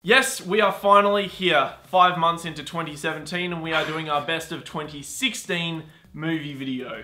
Yes, we are finally here, 5 months into 2017, and we are doing our best of 2016 movie video.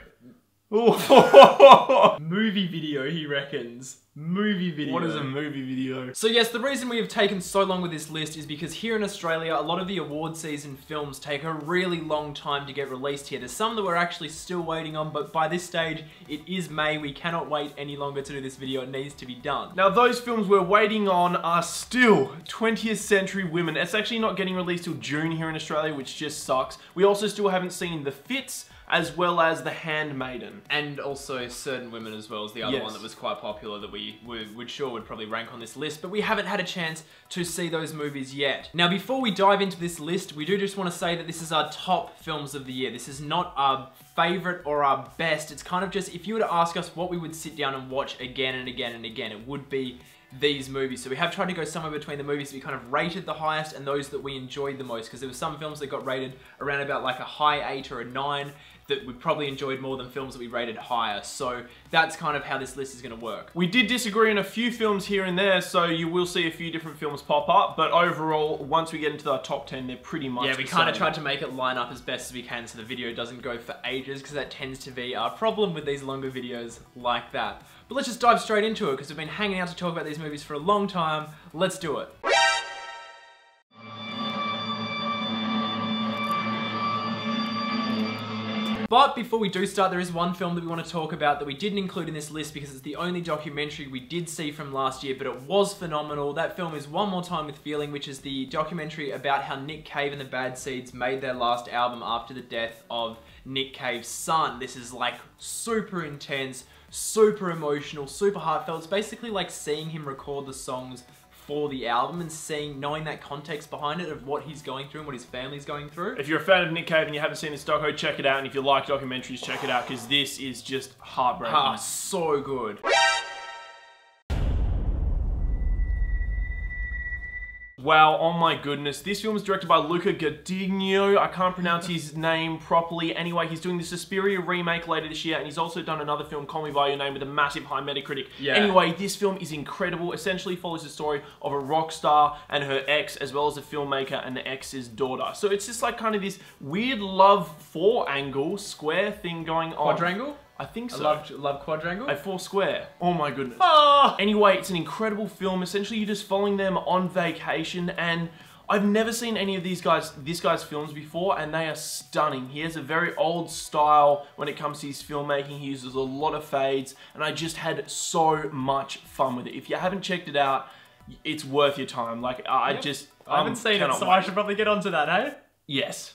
Movie video, he reckons. Movie video. What is a movie video? So yes, the reason we have taken so long with this list is because here in Australia, a lot of the award season films take a really long time to get released here. There's some that we're actually still waiting on, but by this stage, it is May. We cannot wait any longer to do this video. It needs to be done. Now, those films we're waiting on are still 20th Century Women. It's actually not getting released till June here in Australia, which just sucks. We also still haven't seen The Fits, as well as The Handmaiden. And also Certain Women as well as the other one that was quite popular that we would probably rank on this list, but we haven't had a chance to see those movies yet. Now, before we dive into this list, we do just want to say that this is our top films of the year. This is not our favorite or our best. It's kind of just, if you were to ask us what we would sit down and watch again and again and again, it would be these movies. So we have tried to go somewhere between the movies that we kind of rated the highest and those that we enjoyed the most, because there were some films that got rated around about like a high 8 or a 9 that we probably enjoyed more than films that we rated higher. So that's kind of how this list is going to work. We did disagree on a few films here and there, so you will see a few different films pop up, but overall, once we get into our top 10, they're pretty much we kind of tried to make it line up as best as we can so the video doesn't go for ages, because that tends to be our problem with these longer videos like that. But let's just dive straight into it, because we've been hanging out to talk about these movies for a long time. Let's do it. But before we do start, there is one film that we want to talk about that we didn't include in this list because it's the only documentary we did see from last year, but it was phenomenal. That film is One More Time with Feeling, which is the documentary about how Nick Cave and the Bad Seeds made their last album after the death of Nick Cave's son. This is like super intense, super emotional, super heartfelt. It's basically like seeing him record the songs for the album and knowing that context behind it of what he's going through and what his family's going through. If you're a fan of Nick Cave and you haven't seen this doco, check it out. And if you like documentaries, check it out, because this is just heartbreaking. So good. Wow, oh my goodness. This film is directed by Luca Guadagnino. I can't pronounce his name properly. Anyway, he's doing the Suspiria remake later this year, and he's also done another film, Call Me By Your Name, with a massive high Metacritic. Yeah. Anyway, this film is incredible. Essentially follows the story of a rock star and her ex, as well as a filmmaker and the ex's daughter. So it's just like kind of this weird love four-angle square thing going on. Quadrangle? I think so. Love quadrangle? A four square. Oh my goodness. Oh! Anyway, it's an incredible film. Essentially, you're just following them on vacation, and I've never seen any of this guy's films before, and they are stunning. He has a very old style when it comes to his filmmaking. He uses a lot of fades, and I just had so much fun with it. If you haven't checked it out, it's worth your time. Like, I haven't seen it, so I should probably get onto that, hey? Yes.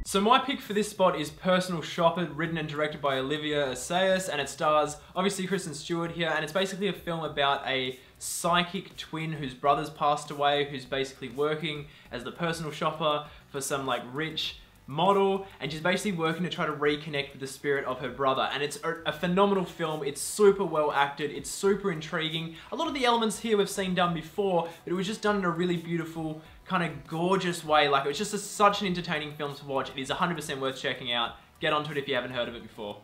So my pick for this spot is Personal Shopper, written and directed by Olivia Assayas, and it stars, obviously, Kristen Stewart here, and it's basically a film about a psychic twin whose brother's passed away, who's basically working as the personal shopper for some, like, rich model, and she's basically working to try to reconnect with the spirit of her brother. And it's a phenomenal film. It's super well acted. It's super intriguing. A lot of the elements here we've seen done before, but it was just done in a really beautiful, kind of gorgeous way. Like, it was just such an entertaining film to watch. It is 100% worth checking out. Get onto it if you haven't heard of it before.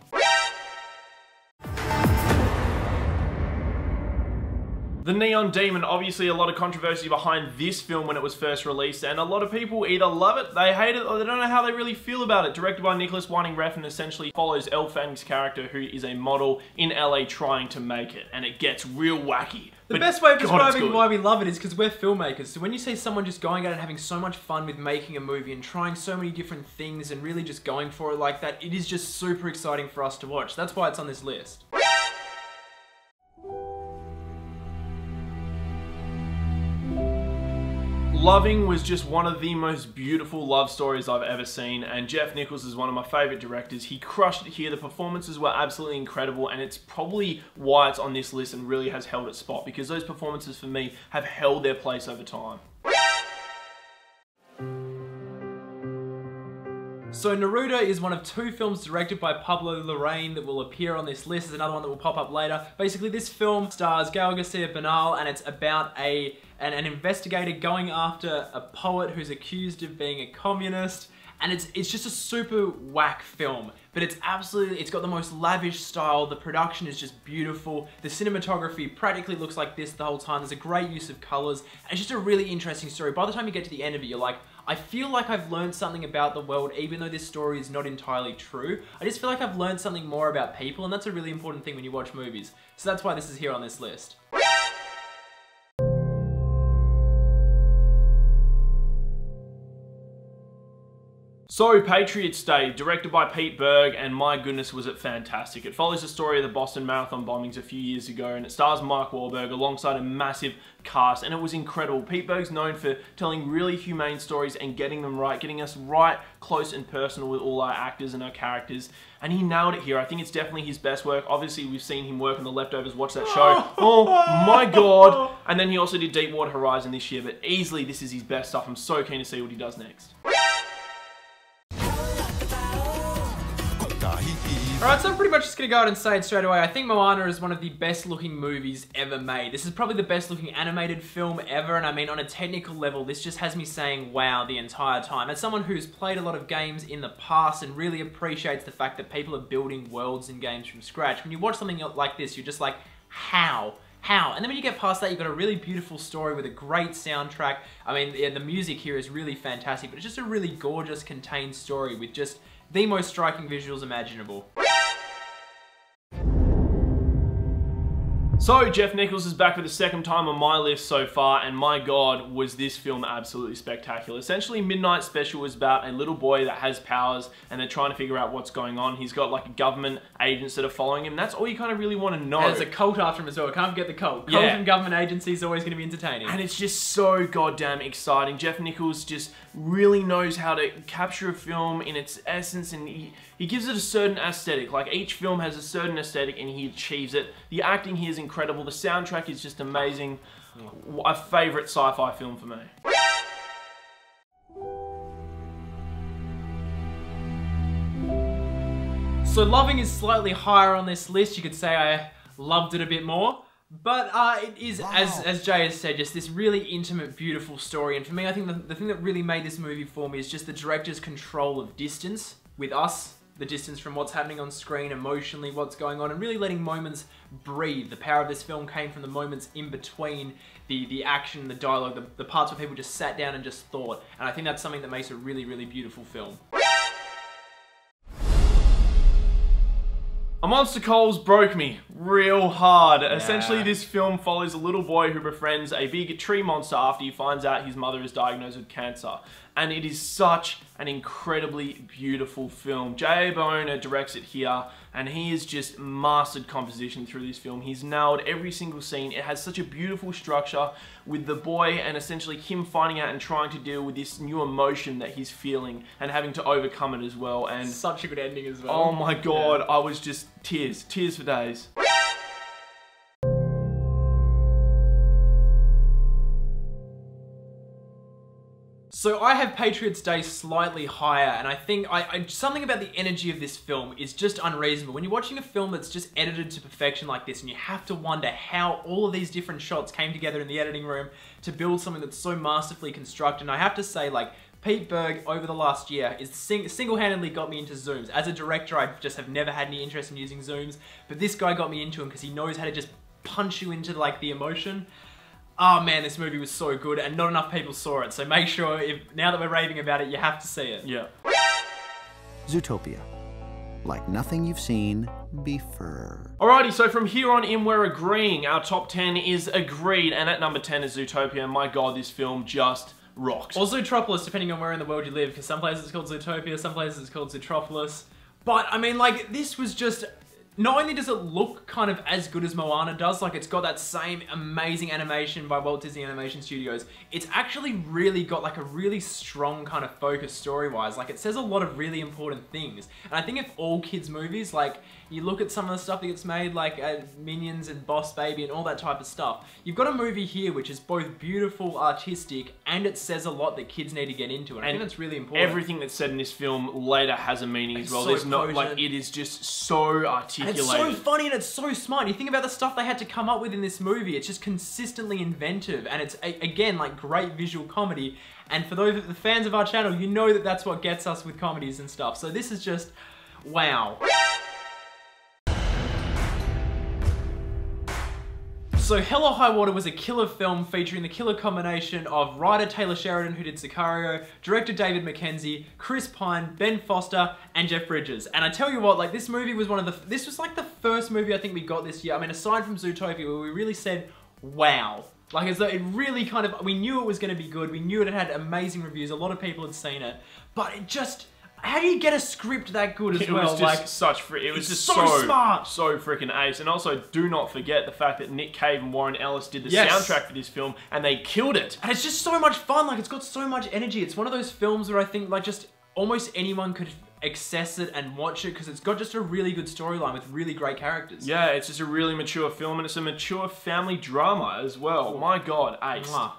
The Neon Demon, obviously a lot of controversy behind this film when it was first released, and a lot of people either love it, they hate it, or they don't know how they really feel about it. Directed by Nicholas Winding Refn, essentially follows Elle Fanning's character, who is a model in LA trying to make it, and it gets real wacky. The best way of describing why we love it is because we're filmmakers. So when you see someone just going out and having so much fun with making a movie and trying so many different things and really just going for it like that, it is just super exciting for us to watch. That's why it's on this list. Loving was just one of the most beautiful love stories I've ever seen, and Jeff Nichols is one of my favorite directors. He crushed it here. The performances were absolutely incredible, and it's probably why it's on this list and really has held its spot, because those performances for me have held their place over time. So Neruda is one of 2 films directed by Pablo Larraín that will appear on this list. There's another one that will pop up later. Basically, this film stars Gael Garcia Bernal, and it's about an investigator going after a poet who's accused of being a communist. And it's just a super whack film. but it's got the most lavish style. The production is just beautiful. The cinematography practically looks like this the whole time. There's a great use of colors. And it's just a really interesting story. By the time you get to the end of it, you're like, I feel like I've learned something about the world, even though this story is not entirely true. I just feel like I've learned something more about people, and that's a really important thing when you watch movies. So that's why this is here on this list. So, Patriots Day, directed by Pete Berg, and my goodness was it fantastic. It follows the story of the Boston Marathon bombings a few years ago, and it stars Mark Wahlberg alongside a massive cast, and it was incredible. Pete Berg's known for telling really humane stories and getting them right, getting us right close and personal with all our actors and our characters, and he nailed it here. I think it's definitely his best work. Obviously, we've seen him work on The Leftovers, watch that show. Oh my god! And then he also did Deepwater Horizon this year, but easily this is his best stuff. I'm so keen to see what he does next. Alright, so I'm pretty much just gonna go out and say it straight away. I think Moana is one of the best looking movies ever made. This is probably the best looking animated film ever, and I mean on a technical level, this just has me saying wow the entire time. As someone who's played a lot of games in the past and really appreciates the fact that people are building worlds in games from scratch, when you watch something like this, you're just like, how? How? And then when you get past that, you've got a really beautiful story with a great soundtrack. I mean, yeah, the music here is really fantastic, but it's just a really gorgeous, contained story with just the most striking visuals imaginable. So, Jeff Nichols is back for the second time on my list so far, and my god, was this film absolutely spectacular. Essentially, Midnight Special is about a little boy that has powers, and they're trying to figure out what's going on. He's got like government agents that are following him. That's all you kind of really want to know. And there's a cult after him as well. Can't forget the cult. Cult and government agencies always going to be entertaining. And it's just so goddamn exciting. Jeff Nichols just really knows how to capture a film in its essence, and he gives it a certain aesthetic. Like, each film has a certain aesthetic, and he achieves it. The acting here is incredible. The soundtrack is just amazing. A favorite sci-fi film for me. So Loving is slightly higher on this list. You could say I loved it a bit more. But it is, as Jay has said, just this really intimate, beautiful story. And for me, I think the thing that really made this movie for me is just the director's control of distance with us. The distance from what's happening on screen, emotionally, what's going on, and really letting moments breathe. The power of this film came from the moments in between the action, the dialogue, the parts where people just sat down and just thought. And I think that's something that makes a really, really beautiful film. A Monster Calls broke me real hard. Yeah. Essentially, this film follows a little boy who befriends a big tree monster after he finds out his mother is diagnosed with cancer. And it is such an incredibly beautiful film. J.A. MOANA directs it here, and he has just mastered composition through this film. He's nailed every single scene. It has such a beautiful structure with the boy and essentially him finding out and trying to deal with this new emotion that he's feeling and having to overcome it as well. And such a good ending as well. Oh my god, yeah. I was just tears for days. So I have Patriots Day slightly higher, and I think something about the energy of this film is just unreasonable. When you're watching a film that's just edited to perfection like this, and you have to wonder how all of these different shots came together in the editing room to build something that's so masterfully constructed. And I have to say, like, Pete Berg over the last year is single-handedly got me into zooms. As a director, I just have never had any interest in using zooms, but this guy got me into them because he knows how to just punch you into like the emotion. Oh man, this movie was so good, and not enough people saw it, so make sure, now that we're raving about it, you have to see it. Yeah. Zootopia. Like nothing you've seen before. Alrighty, so from here on in, we're agreeing. Our top 10 is agreed, and at number 10 is Zootopia. My god, this film just rocked. Or Zootropolis, depending on where in the world you live, because some places it's called Zootopia, some places it's called Zootropolis. But, I mean, like, this was just... Not only does it look kind of as good as Moana does, like it's got that same amazing animation by Walt Disney Animation Studios, it's actually really got like a really strong kind of focus story-wise. Like, it says a lot of really important things. And I think if all kids' movies, like, you look at some of the stuff that gets made, like Minions and Boss Baby and all that type of stuff, you've got a movie here which is both beautiful, artistic, and it says a lot that kids need to get into. And I think that's really important. Everything that's said in this film later has a meaning as well. So There's not, like, it is just so articulated. And it's so funny and it's so smart. You think about the stuff they had to come up with in this movie. It's just consistently inventive, and it's, again, like, great visual comedy. And for those the fans of our channel, you know that that's what gets us with comedies and stuff. So this is just... wow. So Hell or High Water was a killer film featuring the killer combination of writer Taylor Sheridan, who did Sicario, director David Mackenzie, Chris Pine, Ben Foster, and Jeff Bridges. And I tell you what, like, this movie was this was like the first movie I think we got this year. I mean, aside from Zootopia, where we really said, wow. Like, as though it really kind of, we knew it was going to be good, we knew it had amazing reviews, a lot of people had seen it, but it just, how do you get a script that good as well? It was just like, it was just so smart, so freaking ace. And also, do not forget the fact that Nick Cave and Warren Ellis did the Yes. soundtrack for this film, and they killed it. And it's just so much fun. Like, it's got so much energy. It's one of those films where I think, like, just almost anyone could access it and watch it because it's got just a really good storyline with really great characters. Yeah, it's just a really mature film, and it's a mature family drama as well. My God, ace. Mwah.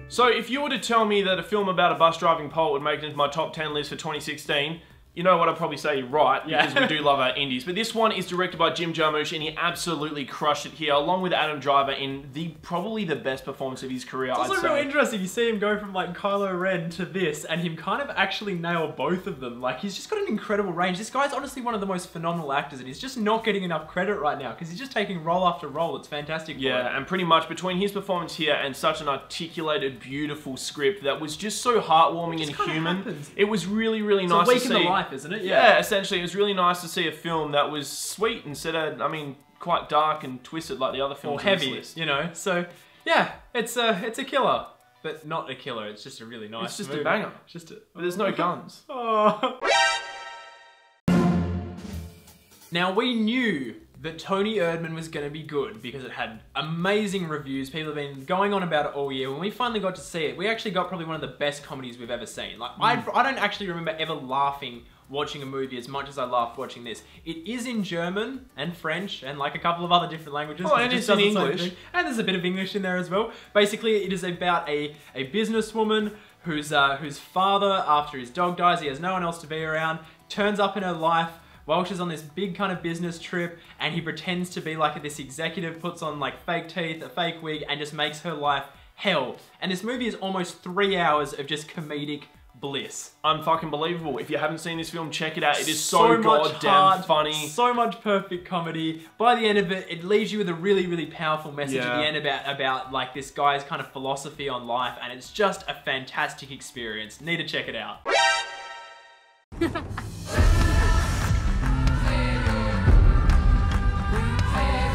So if you were to tell me that a film about a bus driving poet would make it into my top 10 list for 2016, you know what, I'd probably say you're right, because we do love our indies. But this one is directed by Jim Jarmusch, and he absolutely crushed it here, along with Adam Driver in probably the best performance of his career, It's I'd also say. real interesting. You see him go from like Kylo Ren to this, and him kind of actually nail both of them. Like, he's just got an incredible range. This guy's honestly one of the most phenomenal actors, and he's just not getting enough credit right now because he's just taking role after role. It's fantastic. Yeah, and pretty much between his performance here and such an articulated, beautiful script that was just so heartwarming and human, happens. it was really, really nice It's a week to see. in the life, isn't it? Yeah, essentially, it was really nice to see a film that was sweet instead of, I mean, quite dark and twisted like the other films. Or heavy, you know. So yeah, it's a killer, but not a killer. It's just a really nice. It's just movie. a banger. It's just a. But there's no guns. Oh. Now, we knew that Tony Erdmann was going to be good because it had amazing reviews. People have been going on about it all year. When we finally got to see it, we actually got probably one of the best comedies we've ever seen. Like, I don't actually remember ever laughing watching a movie as much as I laughed watching this. It is in German and French and like a couple of other different languages. Oh, and it's in English. And there's a bit of English in there as well. Basically, it is about a businesswoman whose father, after his dog dies, he has no one else to be around, turns up in her life while she's on this big kind of business trip, and he pretends to be like this executive, puts on like fake teeth, a fake wig, and just makes her life hell. And this movie is almost 3 hours of just comedic bliss. Unfucking believable. If you haven't seen this film, check it out. It is so goddamn funny. So much perfect comedy. By the end of it, it leaves you with a really, really powerful message at the end about like this guy's kind of philosophy on life, and it's just a fantastic experience. Need to check it out.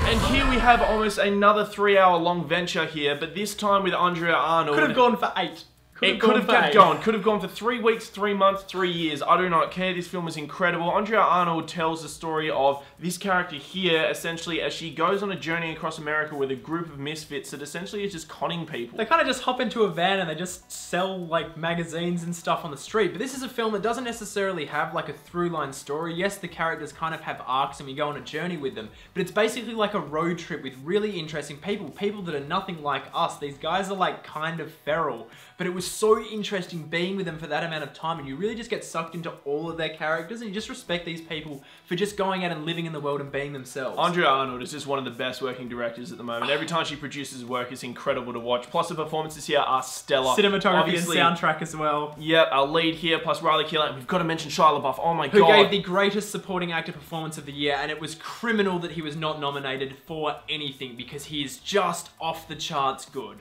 And here we have almost another 3 hour long venture here, but this time with Andrea Arnold. Could have gone for 8. It could have kept going. Could have gone for 3 weeks, 3 months, 3 years. I do not care. This film is incredible. Andrea Arnold tells the story of this character here, essentially, as she goes on a journey across America with a group of misfits that essentially is just conning people. They kind of just hop into a van and they just sell like magazines and stuff on the street. But this is a film that doesn't necessarily have like a through line story. Yes, the characters kind of have arcs and we go on a journey with them, but it's basically like a road trip with really interesting people that are nothing like us. These guys are like kind of feral, but it was so interesting being with them for that amount of time, and you really just get sucked into all of their characters, and you just respect these people for just going out and living in the world and being themselves. Andrea Arnold is just one of the best working directors at the moment. Every time she produces work, it's incredible to watch. Plus the performances here are stellar. Cinematography Obviously, and soundtrack as well. Yep, our lead here, plus Riley Keough, and we've got to mention Shia LaBeouf. Oh my Who god. gave the greatest supporting actor performance of the year, and it was criminal that he was not nominated for anything because he is just off the charts good.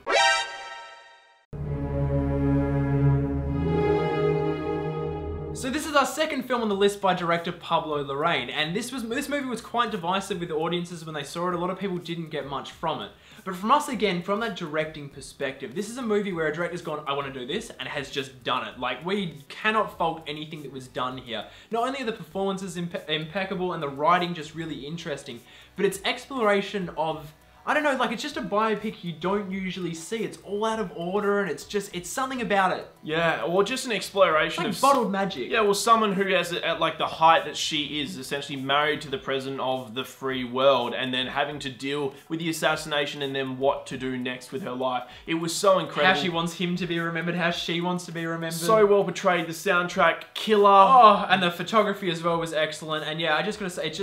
So this is our second film on the list by director Pablo Larraín, and this movie was quite divisive with audiences when they saw it. A lot of people didn't get much from it. But from us again, from that directing perspective, this is a movie where a director's gone, I want to do this, and has just done it. Like, we cannot fault anything that was done here. Not only are the performances impeccable and the writing just really interesting, but its exploration of, I don't know, like, it's just a biopic you don't usually see. It's all out of order, and it's something about it. Yeah, or just an exploration Like of bottled magic. Yeah, well, someone who has, at like the height that she is, essentially married to the president of the free world, and then having to deal with the assassination and then what to do next with her life. It was so incredible. How she wants him to be remembered, how she wants to be remembered. So well portrayed. The soundtrack, killer. Oh, and the photography as well was excellent. And yeah, I just gotta say, it's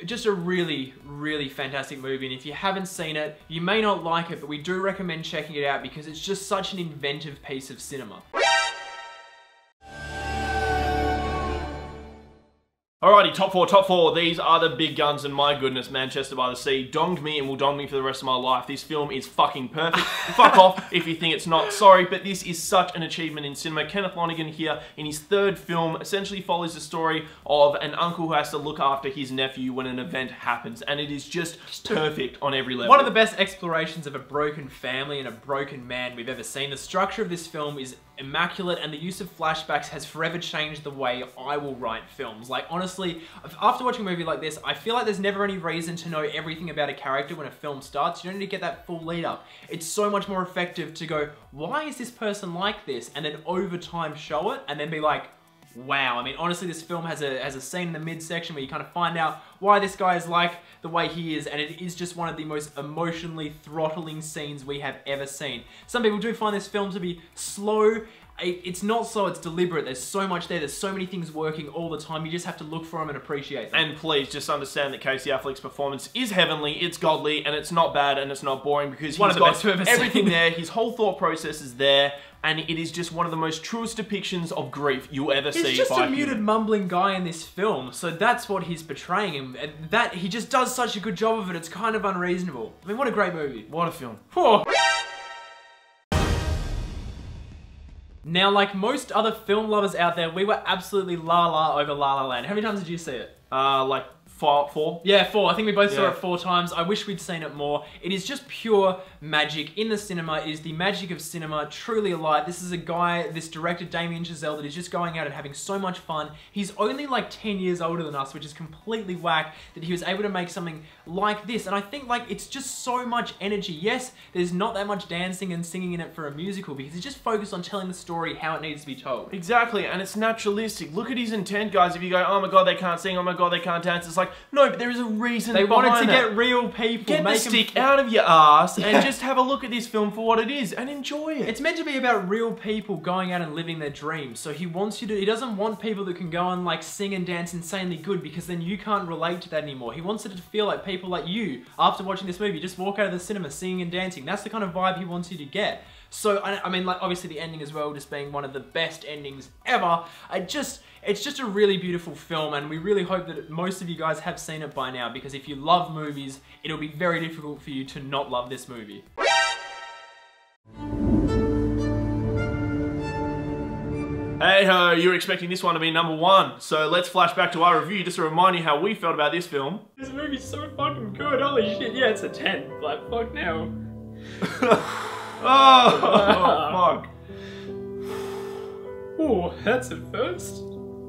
just a really, really fantastic movie, and if you haven't seen it, you may not like it, but we do recommend checking it out because it's just such an inventive piece of cinema. Alrighty, top four. These are the big guns, and my goodness, Manchester by the Sea donged me and will dong me for the rest of my life. This film is fucking perfect. Fuck off if you think it's not. Sorry, but this is such an achievement in cinema. Kenneth Lonergan here, in his third film, essentially follows the story of an uncle who has to look after his nephew when an event happens, and it is just perfect on every level. One of the best explorations of a broken family and a broken man we've ever seen. The structure of this film is immaculate, and the use of flashbacks has forever changed the way I will write films. Like, honestly, after watching a movie like this, I feel like there's never any reason to know everything about a character when a film starts. You don't need to get that full lead up. It's so much more effective to go, why is this person like this? And then over time show it, and then be like, wow. I mean, honestly, this film has a scene in the midsection where you kind of find out why this guy is like the way he is, and it is just one of the most emotionally throttling scenes we have ever seen. Some people do find this film to be slow. It's not slow, it's deliberate. There's so much there. There's so many things working all the time. You just have to look for them and appreciate them. And please just understand that Casey Affleck's performance is heavenly, it's godly, and it's not bad, and it's not boring, because he's got everything there. His whole thought process is there, and it is just one of the most truest depictions of grief you'll ever see. He's just a muted, mumbling guy in this film, so that's what he's portraying, and that he just does such a good job of it. It's kind of unreasonable. I mean, what a great movie. What a film. Whew. Now, like most other film lovers out there, we were absolutely la-la over La La Land. How many times did you see it? Like four? Yeah, 4. I think we both saw it 4 times. I wish we'd seen it more. It is just pure magic in the cinema. It is the magic of cinema, truly alive. This is a guy, this director, Damien Chazelle, that is just going out and having so much fun. He's only like 10 years older than us, which is completely whack that he was able to make something like this. And I think like it's just so much energy. Yes, there's not that much dancing and singing in it for a musical, because he's just focused on telling the story how it needs to be told. Exactly, and it's naturalistic. Look at his intent, guys. If you go, oh my god, they can't sing, oh my god, they can't dance, it's like, no, but there is a reason they wanted to that. get real people. Get the stick out of your ass and just have a look at this film for what it is and enjoy it. It's meant to be about real people going out and living their dreams. So he wants you to, he doesn't want people that can go and like sing and dance insanely good, because then you can't relate to that anymore. He wants it to feel like people like you, after watching this movie, just walk out of the cinema singing and dancing. That's the kind of vibe he wants you to get. So, I mean, like, obviously the ending as well, just being one of the best endings ever. It's just a really beautiful film, and we really hope that most of you guys have seen it by now, because if you love movies, it'll be very difficult for you to not love this movie. Hey ho, you're expecting this one to be number 1, so let's flash back to our review just to remind you how we felt about this film. This movie's so fucking good, holy shit, yeah, it's a 10, like, fuck now. Oh, fuck. Ooh, that's a first.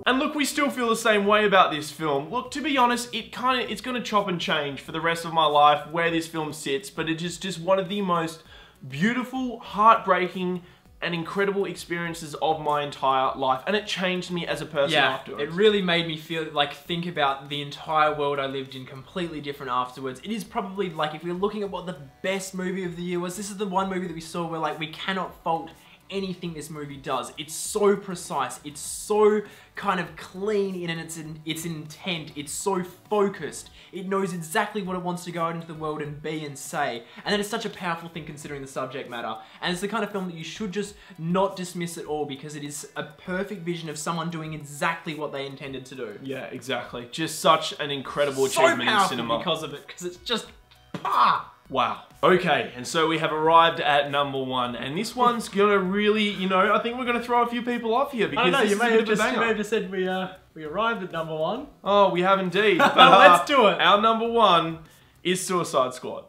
And look, we still feel the same way about this film. Look, to be honest, it's gonna chop and change for the rest of my life where this film sits, but it is just one of the most beautiful, heartbreaking, and incredible experiences of my entire life, and it changed me as a person afterwards. It really made me feel like, think about the entire world I lived in completely different afterwards. It is probably like, if we're looking at what the best movie of the year was, this is the one movie that we saw where like we cannot fault anything this movie does. It's so precise, it's so kind of clean in its intent, it's so focused, it knows exactly what it wants to go out into the world and be and say, and then it's such a powerful thing considering the subject matter, and it's the kind of film that you should just not dismiss at all, because it is a perfect vision of someone doing exactly what they intended to do. Yeah, exactly. Just such an incredible achievement in cinema. Because of it, because it's just, ah! Wow. Okay, and so we have arrived at number 1, and this one's gonna really, you know, I think we're gonna throw a few people off here, because I don't know, this you may have is just said we arrived at number 1. Oh, we have indeed. But, let's do it. Our number 1 is Suicide Squad.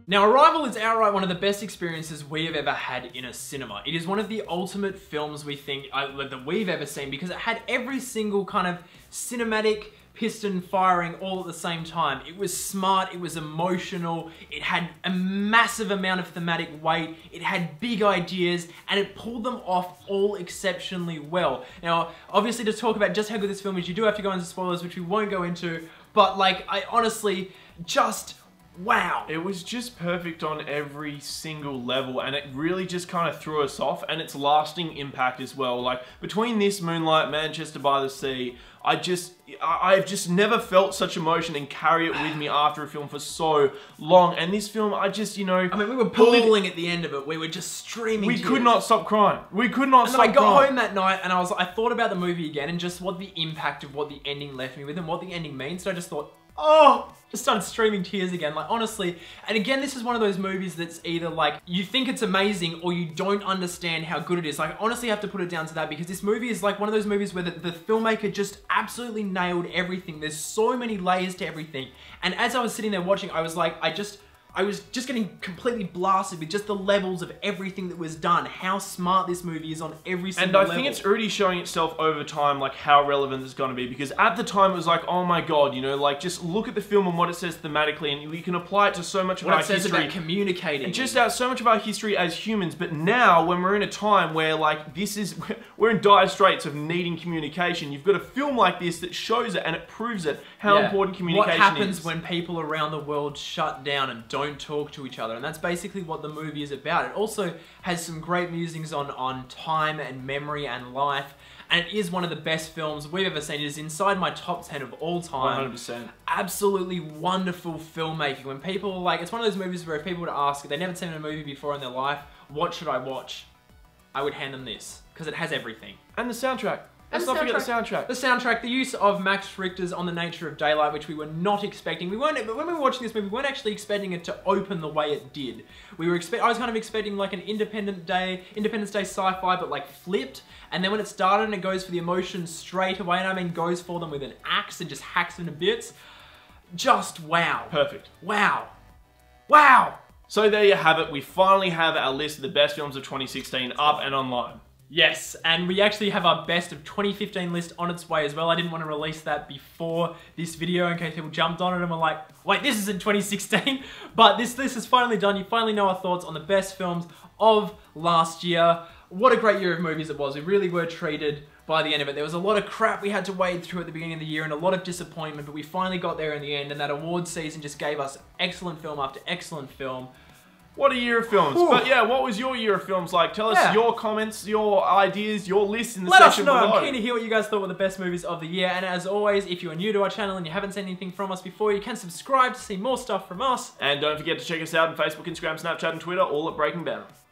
Now, Arrival is outright one of the best experiences we have ever had in a cinema. It is one of the ultimate films we think that we've ever seen, because it had every single kind of cinematic piston firing all at the same time. It was smart, it was emotional, it had a massive amount of thematic weight, it had big ideas, and it pulled them off all exceptionally well. Now, obviously, to talk about just how good this film is, you do have to go into spoilers, which we won't go into, but like, I honestly just wow. It was just perfect on every single level, and it really just kind of threw us off, and its lasting impact as well. Like, between this, Moonlight, Manchester by the Sea, I've just never felt such emotion and carry it with me after a film for so long. And this film, I just, you know... I mean, we were bawling at the end of it. We were just streaming We tears. could not stop crying. We could not stop crying. And then I got home that night and I thought about the movie again and just what the impact of what the ending left me with and what the ending means. So I just thought, oh, just started streaming tears again, like honestly. And again, this is one of those movies that's either like, you think it's amazing or you don't understand how good it is. Like, I honestly have to put it down to that because this movie is like one of those movies where the filmmaker just absolutely nailed everything. There's so many layers to everything. And as I was sitting there watching, I was like, I was just getting completely blasted with just the levels of everything that was done, how smart this movie is on every single level. And I think it's already showing itself over time, like how relevant it's going to be, because at the time it was like, oh my god, you know, like just look at the film and what it says thematically, and we can apply it to so much of our history. What it says about communicating. And just so much of our history as humans, but now when we're in a time where like we're in dire straits of needing communication, you've got a film like this that shows it and it proves it, how important communication is. What happens when people around the world shut down and don't talk to each other, and that's basically what the movie is about. It also has some great musings on time and memory and life, and it is one of the best films we've ever seen. It is inside my top 10 of all time. 100%. Absolutely wonderful filmmaking. When people, like, it's one of those movies where if people were to ask, they've never seen a movie before in their life, what should I watch? I would hand them this, because it has everything. And the soundtrack. Let's not forget the soundtrack. The soundtrack, the use of Max Richter's On the Nature of Daylight, which we were not expecting. But when we were watching this movie, we weren't actually expecting it to open the way it did. I was kind of expecting like an Independence Day sci-fi, but like flipped. And then when it started and it goes for the emotions straight away, and I mean goes for them with an axe and just hacks them to bits. Just wow. Perfect. Wow. Wow. So there you have it. We finally have our list of the best films of 2016 up and online. Yes, and we actually have our best of 2015 list on its way as well. I didn't want to release that before this video in case people jumped on it and were like, wait, this isn't 2016. But this list is finally done. You finally know our thoughts on the best films of last year. What a great year of movies it was. We really were treated by the end of it. There was a lot of crap we had to wade through at the beginning of the year and a lot of disappointment, but we finally got there in the end, and that award season just gave us excellent film after excellent film. What a year of films. Ooh. But yeah, what was your year of films like? Tell us your comments, your ideas, your list in the section below. Let us know. I'm keen to hear what you guys thought were the best movies of the year. And as always, if you are new to our channel and you haven't seen anything from us before, you can subscribe to see more stuff from us. And don't forget to check us out on Facebook, Instagram, Snapchat, and Twitter, all at Breaking Banter.